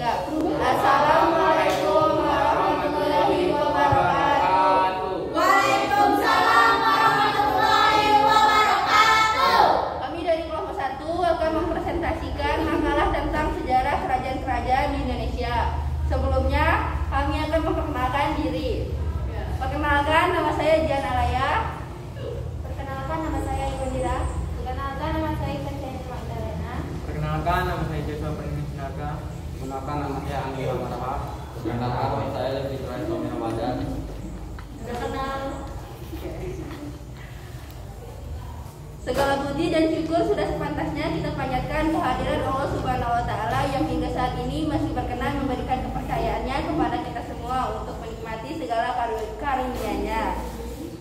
Indonesia. Assalamualaikum warahmatullahi wabarakatuh. Waalaikumsalam warahmatullahi wabarakatuh. Kami dari kelompok 1 akan mempresentasikan makalah tentang sejarah kerajaan-kerajaan di Indonesia. Sebelumnya, kami akan memperkenalkan diri. Perkenalkan, nama saya Dian Alaya. Perkenalkan, nama saya Ibundira. Perkenalkan, nama saya Kecil Magdalena. Perkenalkan, nama saya Joshua Pernikahan Sinaga. Perkenalkan, nama saya Anggi Ramadhan. Perkenalkan, nama saya Lebih Turai Tommy Ramadan. Perkenal. Segala puji dan syukur sudah sepantasnya kita panjatkan kehadiran Allah Subhanahu wa Ta'ala yang hingga saat ini masih berkenan memberikan kepercayaannya kepada kita semua untuk menikmati segala karunia-Nya.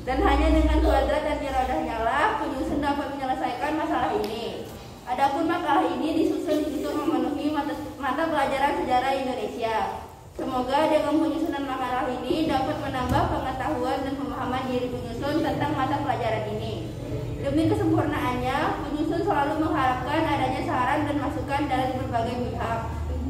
Dan hanya dengan kuadrat dan iradahnya lah penyusun dapat menyelesaikan masalah ini. Adapun makalah ini disusun untuk memenuhi mata pelajaran sejarah Indonesia. Semoga dengan penyusunan makalah ini dapat menambah pengetahuan dan pemahaman diri penyusun tentang mata pelajaran ini. Demi kesempurnaannya, penyusun selalu mengharapkan adanya saran dan masukan dari berbagai pihak.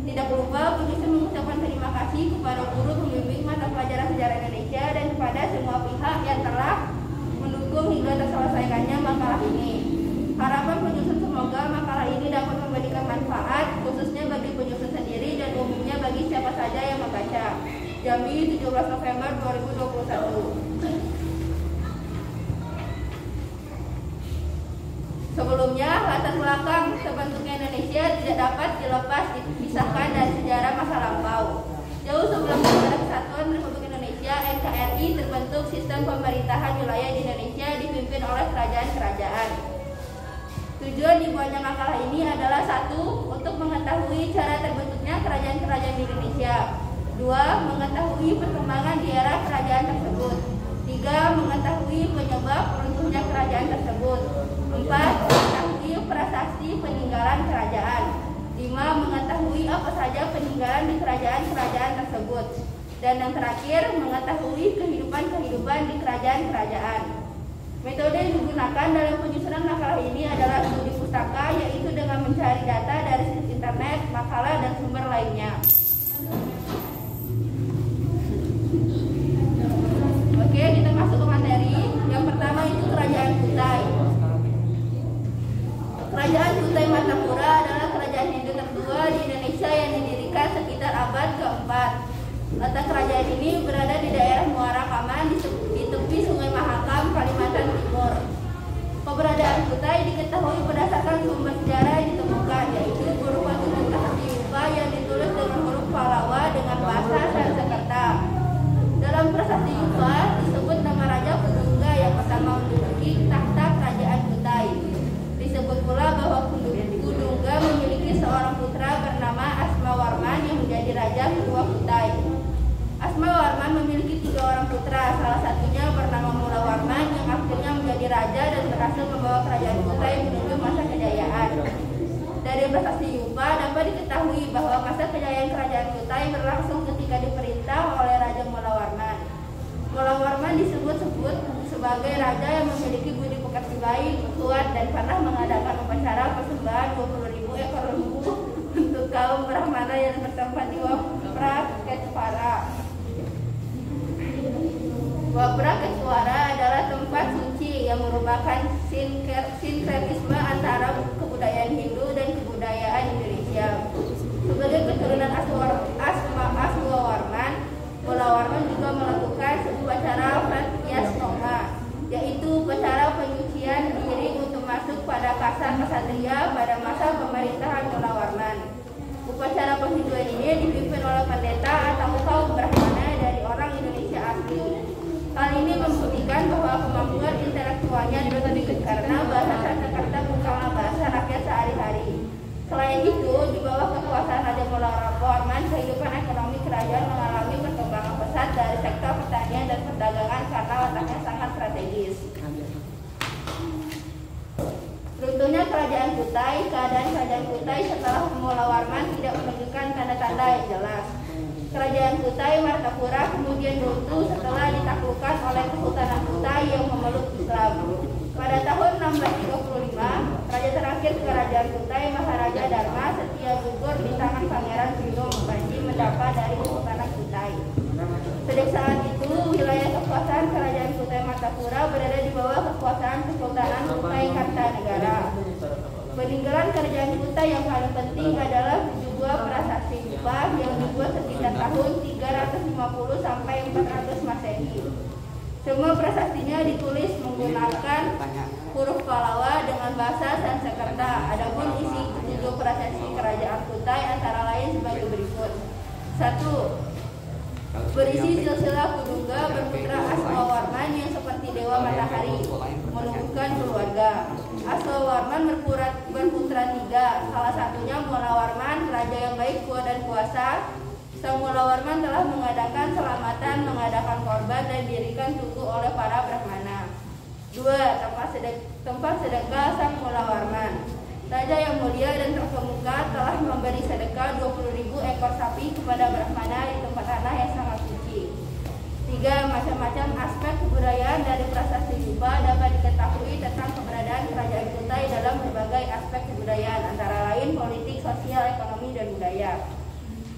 Tidak lupa, penyusun mengucapkan terima kasih kepada guru pembimbing mata pelajaran sejarah Indonesia dan kepada semua pihak yang telah mendukung hingga terselesaikannya makalah ini. Harapan penyusun semoga makalah ini dapat memberikan manfaat, khususnya bagi penyusun sendiri dan umumnya bagi siapa saja yang membaca. Jambi, 17 November 2021. Sebelumnya, latar belakang terbentuknya Indonesia tidak dapat dipisahkan dari sejarah masa lampau. Jauh sebelum Negara Kesatuan Republik Indonesia (NKRI) terbentuk sistem pemerintahan wilayah di Indonesia dipimpin oleh kerajaan-kerajaan. Tujuan dibuatnya makalah ini adalah 1. Untuk mengetahui cara terbentuknya kerajaan-kerajaan di Indonesia. 2. Mengetahui perkembangan di era kerajaan tersebut. 3. Mengetahui penyebab runtuhnya kerajaan tersebut. 4. Mengetahui prasasti peninggalan kerajaan. 5. Mengetahui apa saja peninggalan di kerajaan-kerajaan tersebut. Dan yang terakhir, mengetahui kehidupan-kehidupan di kerajaan-kerajaan. Metode yang digunakan dalam penyusunan makalah ini adalah studi pustaka, yaitu dengan mencari data dari situs internet, makalah, dan sumber lainnya. Oke, kita masuk ke materi. Yang pertama itu Kerajaan Kutai. Kerajaan Kutai Martapura adalah kerajaan Hindu tertua di Indonesia yang didirikan sekitar abad ke-4. Letak kerajaan ini berada di daerah Muara Kaman di tepi Sungai Mahakam, Kalimantan Timur. Keberadaan Kutai diketahui berdasarkan sumber sejarah yang ditemukan, yaitu berupa tulis prasasti Yupa yang ditulis dengan huruf Pallawa dengan bahasa Sanskerta. Dalam prasasti Yupa disebut nama Raja Kudungga yang pertama menduduki tahta kerajaan Kutai. Disebut pula bahwa Kudungga memiliki seorang putra bernama Asmawarman yang menjadi raja kedua Kutai. Asmawarman memiliki 3 orang putra, salah satunya bernama Mulawarman yang akhirnya menjadi raja dan berhasil membawa kerajaan Kutai menuju masa kejayaan. Dari prasasti Yupa dapat diketahui bahwa masa kejayaan kerajaan Kutai berlangsung ketika diperintah oleh Raja Mulawarman. Mulawarman disebut-sebut sebagai raja yang memiliki budi pekerti baik, kuat, dan pernah mengadakan upacara persembahan 20.000 ekor lembu untuk kaum Brahmana yang bertempat di Wapraketwara. Wapraketwara adalah tempat suci yang merupakan sinkretisme antara kebudayaan Hindu dan kebudayaan Indonesia. Sebagai keturunan Asmawarman, Mulawarman juga melakukan upacara Pratyasthoma, yaitu upacara penyucian diri untuk masuk pada kasar ksatria pada masa pemerintahan Mulawarman. Upacara penghinduan ini dipimpin oleh pendeta atau kaum Brahmana dari orang Indonesia asli. Hal ini membuktikan bahwa kemampuan intelektualnya dibentuk karena bahasa Sanskerta bukanlah bahasa rakyat sehari-hari. Selain itu, di bawah kekuasaan Raja Mulawarman, kehidupan ekonomi kerajaan mengalami perkembangan pesat dari sektor pertanian dan perdagangan karena letaknya sangat strategis. Runtuhnya kerajaan Kutai, keadaan kerajaan Kutai setelah Mulawarman tidak menunjukkan tanda-tanda yang jelas. Kerajaan Kutai Martapura kemudian runtuh setelah ditaklukkan oleh Kesultanan Kutai yang memeluk Islam. Pada tahun 1635, raja terakhir kerajaan Kutai Maharaja Dharma Setia wilayah gugur di tangan Pangeran Gunung Banji mendapat dari Kesultanan Kutai. Sejak saat itu, wilayah kekuasaan Kerajaan Kutai Martapura berada di bawah kekuasaan Kesultanan Kutai Kartanegara. Peninggalan Kerajaan Kutai yang paling penting adalah 72 prasasti Jepang yang dibuat sekitar tahun 350 sampai 400 Masehi. Semua prasastinya ditulis menggunakan huruf Pallawa dengan bahasa Sanskerta. Adapun isi ketujuh prasasti Kerajaan Kutai antara lain sebagai berikut. 1. Berisi silsilah Kudungga berputra Aswawarman yang seperti dewa matahari, menumbuhkan keluarga. Aswawarman berputra 3, salah satunya Mulawarman, raja yang baik, kuat dan kuasa. Sang Mulawarman telah mengadakan selamatan, mengadakan korban dan dirikan tugu oleh para Brahmana. 2. Tempat sedekah Sang Mulawarman. Raja yang mulia dan terkemuka telah memberi sedekah 20.000 ekor sapi kepada Brahmana di tempat tanah yang sangat suci. 3. Macam-macam aspek kebudayaan dari prasasti Juba dapat diketahui tentang keberadaan Kerajaan Kutai dalam berbagai aspek kebudayaan, antara lain politik, sosial, ekonomi, dan budaya.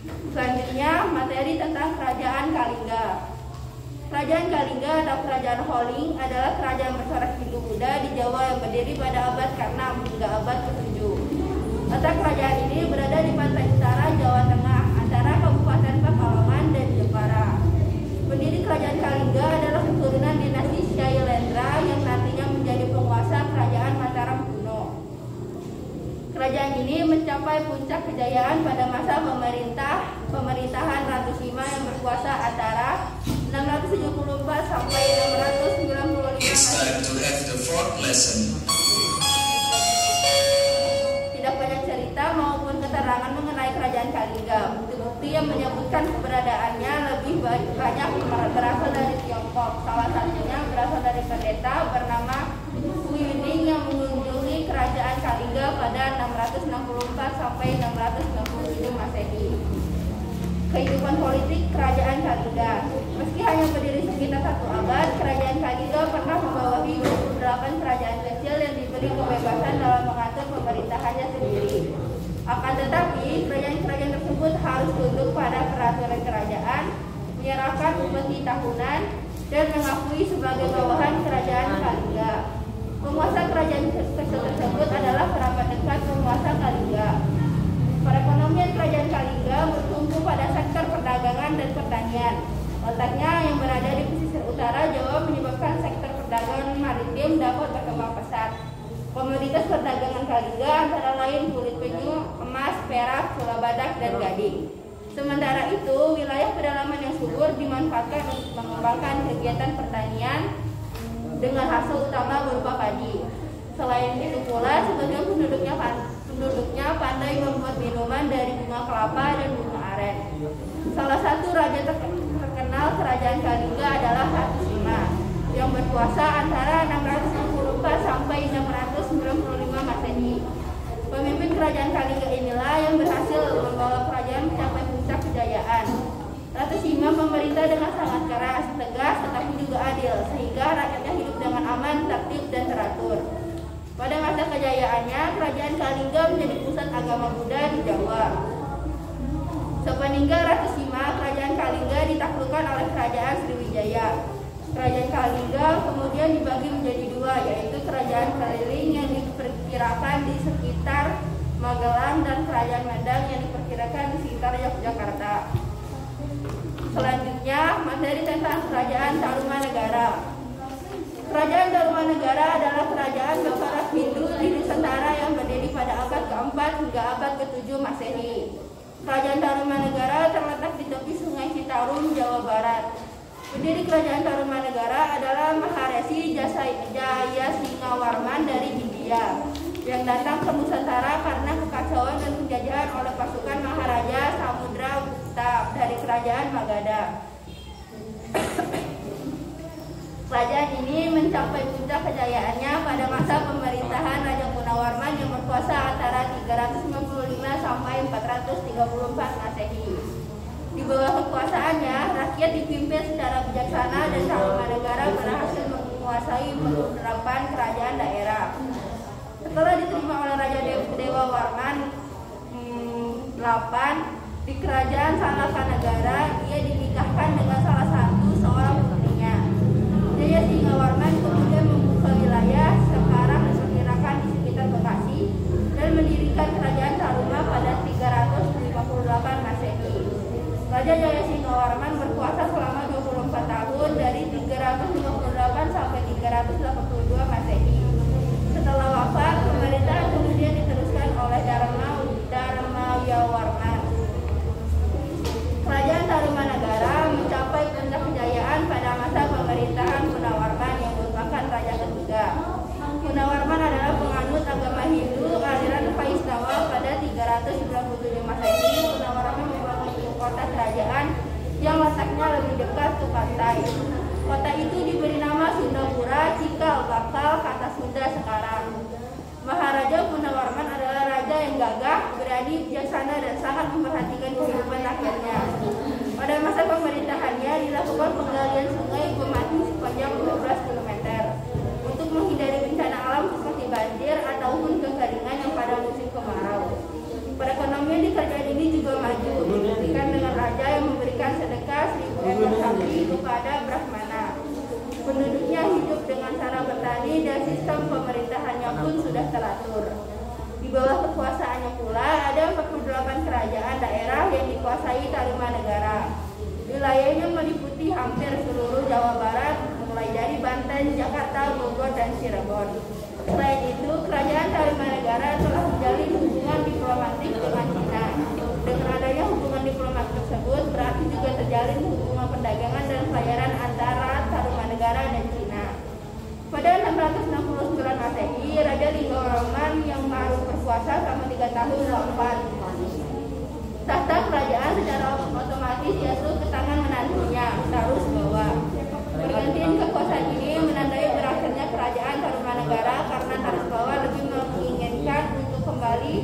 Selanjutnya, materi tentang Kerajaan Kalingga. Kerajaan Kalingga atau Kerajaan Holing adalah kerajaan bercorak Hindu-Buddha di Jawa yang berdiri pada abad ke-6 hingga abad ke-7. Letak kerajaan ini berada di pantai utara Jawa Tengah antara Kabupaten Pekalongan dan Jepara. Pendiri Kerajaan Kalingga adalah keturunan dinasti Syailendra yang nantinya menjadi penguasa Kerajaan Mataram kuno. Kerajaan ini mencapai puncak kejayaan pada masa pemerintahan Ratu Sima yang berkuasa antara 674 sampai 695 Masehi. Tidak banyak cerita maupun keterangan mengenai Kerajaan Kalingga. Bukti-bukti yang menyebutkan keberadaannya lebih banyak berasal dari Tiongkok. Salah satunya berasal dari pendeta bernama Wining yang mengunjungi Kerajaan Kalingga pada 664 sampai 697 Masehi. Kehidupan politik Kerajaan Kalingga. Meski hanya berdiri sekitar 1 abad, Kerajaan Kalingga pernah membawahi 28 kerajaan kecil yang diberi kebebasan dalam mengatur pemerintahannya sendiri. Akan tetapi, kerajaan-kerajaan tersebut harus tunduk pada peraturan kerajaan, menyerahkan upeti tahunan, dan mengakui sebagai bawahan Kerajaan Kalingga. Penguasa kerajaan kecil tersebut adalah kerabat dekat penguasa Kalingga. Perekonomian Kerajaan Kalingga bertumpu pada sektor perdagangan dan pertanian. Letaknya yang berada di pesisir utara Jawa menyebabkan sektor perdagangan maritim dapat berkembang pesat. Komoditas perdagangan Kalingga antara lain kulit penyu, emas, perak, gula badak, dan gading. Sementara itu, wilayah pedalaman yang subur dimanfaatkan untuk mengembangkan kegiatan pertanian dengan hasil utama berupa padi. Selain itu pula, sebagian penduduknya pandai membuat minuman dari bunga kelapa dan bunga aren. Salah satu raja terkenal Kerajaan Kalingga adalah Ratu Sima yang berkuasa antara 664 sampai 695 Masehi. Pemimpin Kerajaan Kalingga inilah yang berhasil membawa kerajaan mencapai puncak kejayaan. Ratu Sima memerintah dengan sangat keras, tegas, tetapi juga adil, sehingga rakyatnya hidup dengan aman, tertib, dan teratur. Pada masa kejayaannya, Kerajaan Kalingga menjadi pusat agama Buddha di Jawa. Sepeninggal Ratu Sima, Kerajaan Kalingga ditaklukkan oleh Kerajaan Sriwijaya. Kerajaan Kalingga kemudian dibagi menjadi 2, yaitu Kerajaan Keliling yang diperkirakan di sekitar Magelang dan Kerajaan Medang yang diperkirakan di sekitar Yogyakarta. Selanjutnya, materi tentang Kerajaan Tarumanegara. Kerajaan Tarumanegara adalah kerajaan bercorak Hindu di Nusantara yang berdiri pada abad ke-4 hingga abad ke-7 Masehi. Kerajaan Tarumanegara terletak di tepi Sungai Citarum, Jawa Barat. Pendiri Kerajaan Tarumanegara adalah Maharesi Jayasingawarman dari India yang datang ke Nusantara karena kekacauan dan penjajahan oleh pasukan Maharaja Samudra dari Kerajaan Magadha. Kerajaan ini mencapai puncak kejayaannya pada masa pemerintahan Raja Gunawarman yang berkuasa antara 355 sampai 434 Masehi. Di bawah kekuasaannya, rakyat dipimpin secara bijaksana dan Tarumanegara berhasil menguasai beberapa kerajaan daerah. Setelah diterima oleh Raja Dewa Warman di kerajaan Salakanagara ia dinikahkan dengan salah satu seorang putrinya. Jaya Singawarman kemudian membuka wilayah sekarang diperkirakan di sekitar Bekasi dan mendirikan kerajaan Taruma pada 358 Masehi. Raja Jaya Singawarman berkuasa selama 24 tahun dari 358 sampai 382 Masehi. Setelah wafat, pemerintahan kemudian diteruskan oleh Dharmawiyawarman. Kerajaan Tarumanagara mencapai puncak kejayaan pada masa pemerintahan Gunawarman yang merupakan raja ketiga. Gunawarman adalah penganut agama Hindu aliran Vaishnava. Pada 397 Masehi, Gunawarman membangun ibu kota kerajaan yang letaknya lebih dekat ke pantai. Kota itu diberi nama Sundapura, cikal bakal kata Sunda sekarang. Maharaja Gunawarman adalah raja yang gagah, berani, bijaksana, dan sangat memperhatikan kehidupan rakyatnya. Pada masa pemerintahannya dilakukan penggalian sungai Gomati sepanjang 12 km untuk menghindari bencana alam seperti banjir ataupun kekeringan yang pada musim kemarau. Perekonomian di kerajaan ini juga maju, dibuktikan dengan raja yang memberikan sedekah 1000 ekor sapi kepada Brahmana. Penduduknya hidup dengan cara bertani dan sistem pemerintahannya pun sudah teratur. Di bawah kekuasaannya pula ada 48 kerajaan daerah yang dikuasai Tarumanagara. Wilayahnya meliputi hampir seluruh Jawa Barat, mulai dari Banten, Jakarta, Bogor, dan Cirebon. Selain itu, kerajaan Tarumanagara telah menjalin hubungan diplomatik dengan Cina. Dengan adanya hubungan diplomatik tersebut, berarti juga terjalin hubungan perdagangan dan pelayaran antara Tarumanagara dan Cina. Pada 669 Masehi, Raja Linggawarman yang baru berkuasa selama 3 tahun wafat. Tahta kerajaan secara otomatis jatuh ke tangan menantunya, Tarusbawa. Pergantian kekuasaan ini menandai berakhirnya kerajaan Tarumanagara karena Tarusbawa lebih menginginkan untuk kembali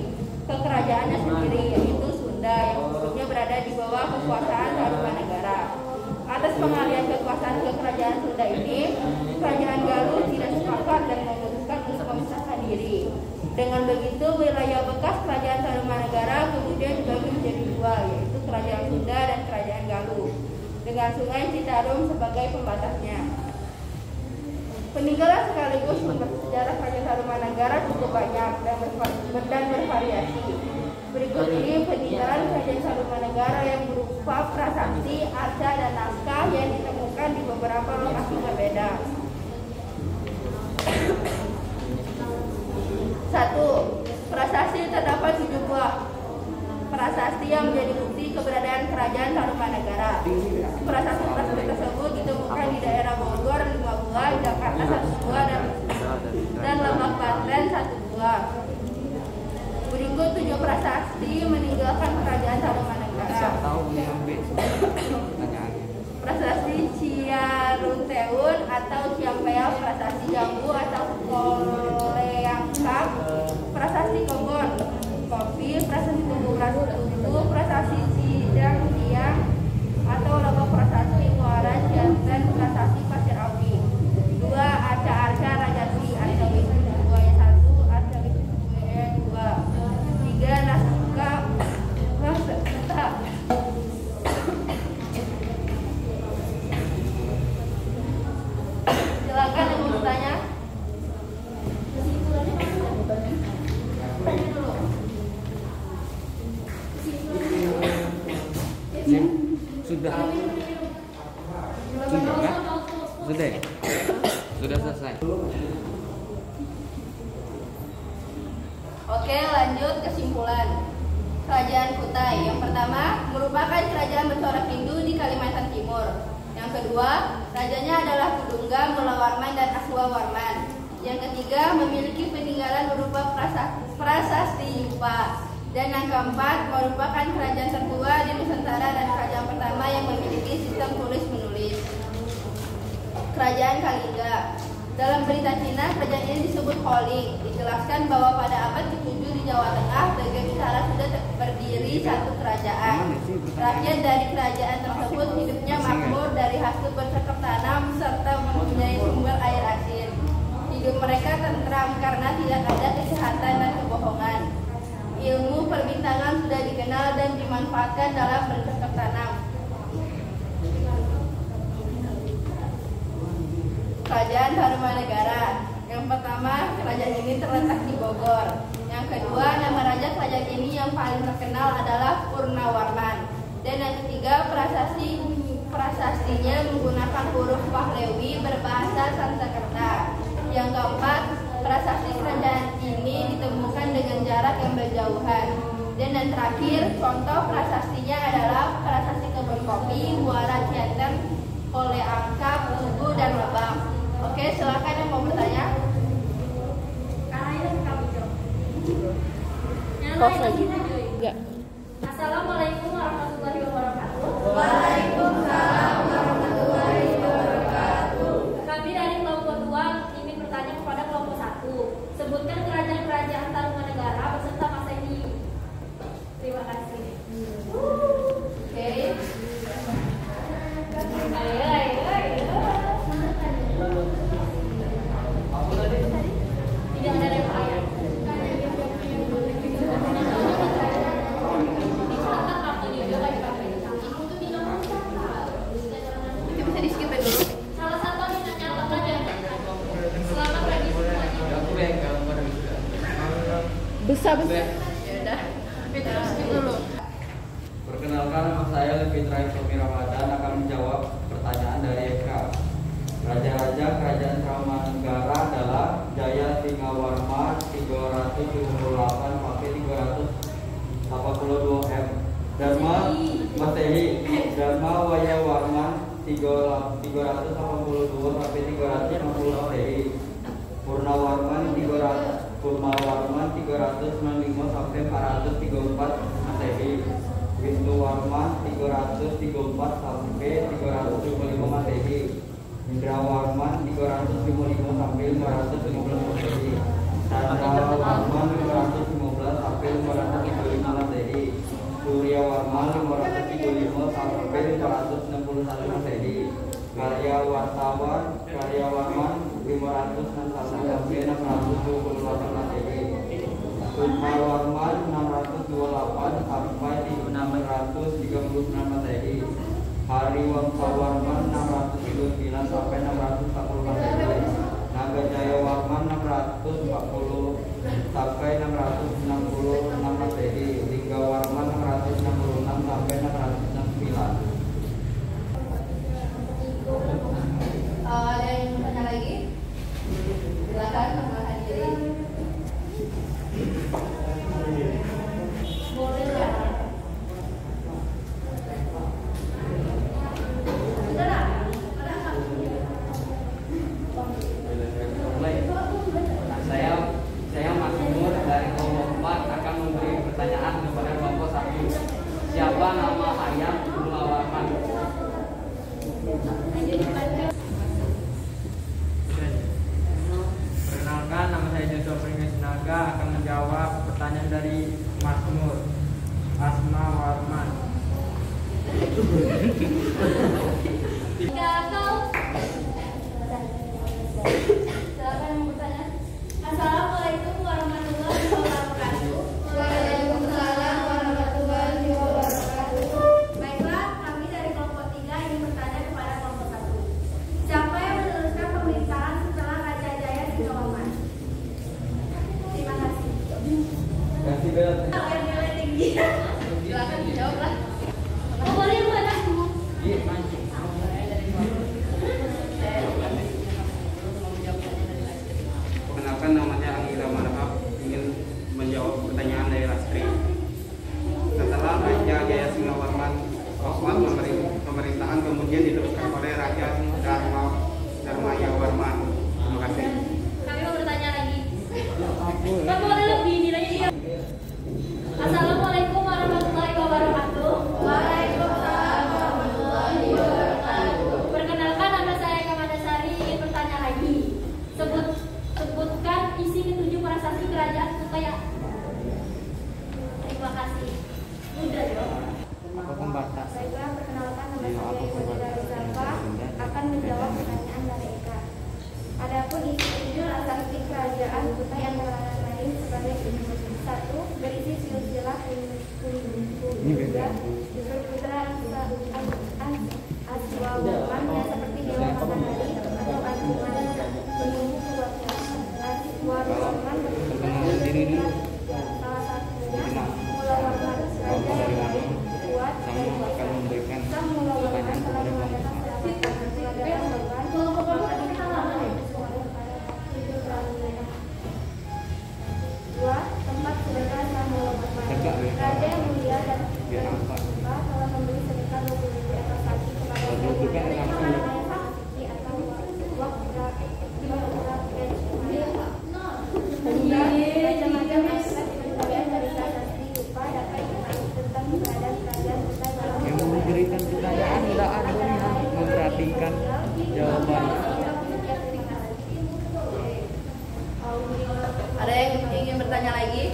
ke kerajaannya sendiri, yaitu Sunda, yang sebelumnya berada di bawah kekuasaan Tarumanagara. Atas pengalihan kekuasaan ke kerajaan Sunda ini, kerajaan Galuh tidak sepakat dan memutuskan untuk memisahkan diri. Dengan begitu, wilayah bekas kerajaan Tarumanagara kemudian dibagi menjadi dua, yaitu kerajaan Sunda dan kerajaan Galuh, dengan Sungai Citarum sebagai pembatasnya. Peninggalan sekaligus sumber sejarah kerajaan Tarumanagara cukup banyak dan bervariasi. Berikut ini peninggalan kerajaan Tarumanagara yang berupa prasasti, arca, dan naskah yang ditemukan di beberapa lokasi berbeda. 1. Prasasti terdapat 7 buah prasasti yang menjadi bukti keberadaan kerajaan Tarumanagara. Prasasti tersebut ditemukan di daerah Bogor 5 buah, Jakarta 1 buah, dan Lebak Banten 1 buah. Berikut 7 prasasti meninggalkan kerajaan Tarumanagara. Prasasti Ciarunteun atau Ciampeal, prasasti Jambu atau Koleangkap, prasasti Kebon Kopi, prasasti Tumbuhan Tutu, prasasti Cidang Tiang atau Lebak, prasasti Muara Janten, prasasti Pasir Awi. 2. Arca-arca Rajasi, Arca Wisnu Buaya 1, Arca Wisnu Buaya 2. 3. Naskah Serta. Silakan yang mau bertanya. Sudah kan? Sudah selesai. Oke, lanjut kesimpulan. Kerajaan Kutai yang pertama merupakan kerajaan bercorak Hindu di Kalimantan Timur. Yang kedua, rajanya adalah Kudungga, Mulawarman, dan Aswawarman. Yang ketiga, memiliki peninggalan berupa prasasti Yupa. Dan yang keempat, merupakan kerajaan tertua di Nusantara dan kerajaan pertama yang memiliki sistem tulis-menulis. Kerajaan Kalingga. Dalam berita Cina, kerajaan ini disebut Holing. Dijelaskan bahwa pada abad ke-7 di Jawa Tengah, bagian utara sudah berdiri satu kerajaan. Rakyat dari kerajaan tersebut hidupnya makmur dari hasil bercocok tanam serta mempunyai sumber air asin. Hidup mereka tentram karena tidak ada kejahatan dan kebohongan. Ilmu perbintangan sudah dikenal dimanfaatkan dalam bercocok tanam. Kerajaan Harumanegara. Yang pertama, kerajaan ini terletak di Bogor. Yang kedua, nama raja kerajaan ini yang paling terkenal adalah Purnawarman. Dan yang ketiga, prasastinya menggunakan huruf Pahlawi berbahasa Sanskerta. Yang keempat, prasasti kerajaan ini ditemukan dengan jarak yang berjauhan. Dan yang terakhir, contoh prasastinya adalah prasasti Kebun Kopi, Muara Cianten, Kole Angka, Tugu, dan Lebak. Oke, silakan yang mau bertanya. Assalamualaikum warahmatullahi wabarakatuh. Waalaikumsalam warahmatullahi wabarakatuh. Kami dari kelompok 2 ingin bertanya kepada kelompok 1. Sebutkan kerajaan-kerajaan Tarumanegara beserta Masehi. Terima kasih. Oke. Tidak ada replay. Itu bisa di skip ya dulu. Salah satu minatnya apa aja? Selamat pagi semuanya. Besar. Ya udah. Itu skip dulu. Perkenalkan, nama saya Levitra Isomi Ramadan akan menjawab pertanyaan dari Eka. Raja-raja kerajaan Tarumanegara adalah Jaya Singawarma 378 sampai 382 M. Dharma Masehi Dharma Wayawarman 382 sampai 360 Masehi. Purnawarman 395 sampai 434 Masehi. Wisnuwarman 334 sampai 375 Masehi. Indrawarman 355 sampai 515 Masehi. Chandrawarman 515 sampai 535 Masehi. Suryawarman 535 sampai 561 Masehi. Karyawarman 561 sampai 628 Masehi. Sumarwarman 628 sampai 639 Masehi. Hariwangsawarman 639 sampai 640 Masehi. Nagajayawarman 640 sampai 666 Masehi. Linggawarman 666 sampai 669. Ada yang bertanya lagi? Silakan perkenalkan diri. Boleh ya? Saya Mas Nur dari kelompok 4 akan memberi pertanyaan kepada kelompok 1. Siapa nama ayah Purnawarman? Perkenalkan, nama saya Joshua Pringesnaga akan menjawab pertanyaan dari Mas Nur. Asma Warman. Silakan yang bertanya. Assalamualaikum warahmatullahi wabarakatuh. Waalaikumsalam warahmatullahi wabarakatuh. Baiklah, kami dari kelompok 3 ingin bertanya kepada kelompok 1. Siapa yang meneruskan pemerintahan setelah Raja Jaya Singawarman? Terima kasih. Kasih bel. Nilai tinggi. Silakan dijawab lah. Oh, boleh buat aku. Iya, mancing. Perkenalkan, namanya Angira Marhab, ingin menjawab pertanyaan dari Lastri. Setelah Raja Jaya Singawarman wafat, pemerintahan kemudian diteruskan oleh Raja Dharmayawarman. Terima kasih. Kami mau bertanya lagi. Pak, boleh lebih nilainya dia. Assalamualaikum warahmatullahi wabarakatuh. Waalaikumsalam warahmatullahi wabarakatuh. Berputra Aswawarman seperti dewa matahari atau anjuman menunggu kekuatan. Aswawarman berputra salah satunya Mulawarman, raja yang baik, kuat, dan biasa. Sang Mulawarman telah mengadakan dua tempat sedekah Sang Mulawarman. Raja yang mulia dan bersumpah telah memberi sedekah 20.000 ekor sapi kepada sakti atau wakra di macam-macam kemudian dari prasasti lupa dapat diketahui tentang keberadaan kerajaan kita dalam Yang memberikan pertanyaan tidak ada memperhatikan jawaban. Ada yang ingin bertanya lagi?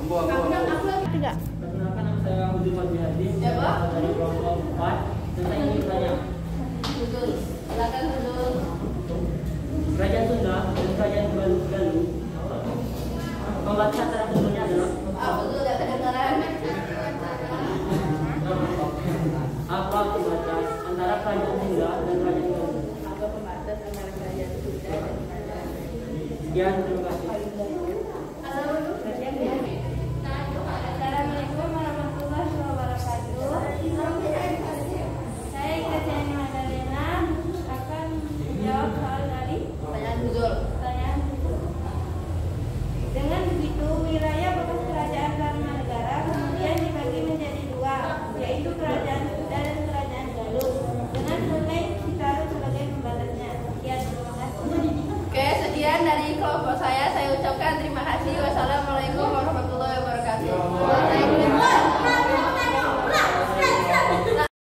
Tidak. Perkenalkan, nama saya Hudi Fadlihadi Siapa? dari kelompok 4. Saya ingin bertanya, Betul. Silakan dulu. Kerajaan Sunda dan Kerajaan Galuh pembatas antara keduanya adalah Betul, tidak kedengaran. apa pembatas antara Kerajaan Sunda dan Kerajaan Galuh? Apa pembatas antara kerajaan Sunda dan kerajaan? Sekian, terima kasih.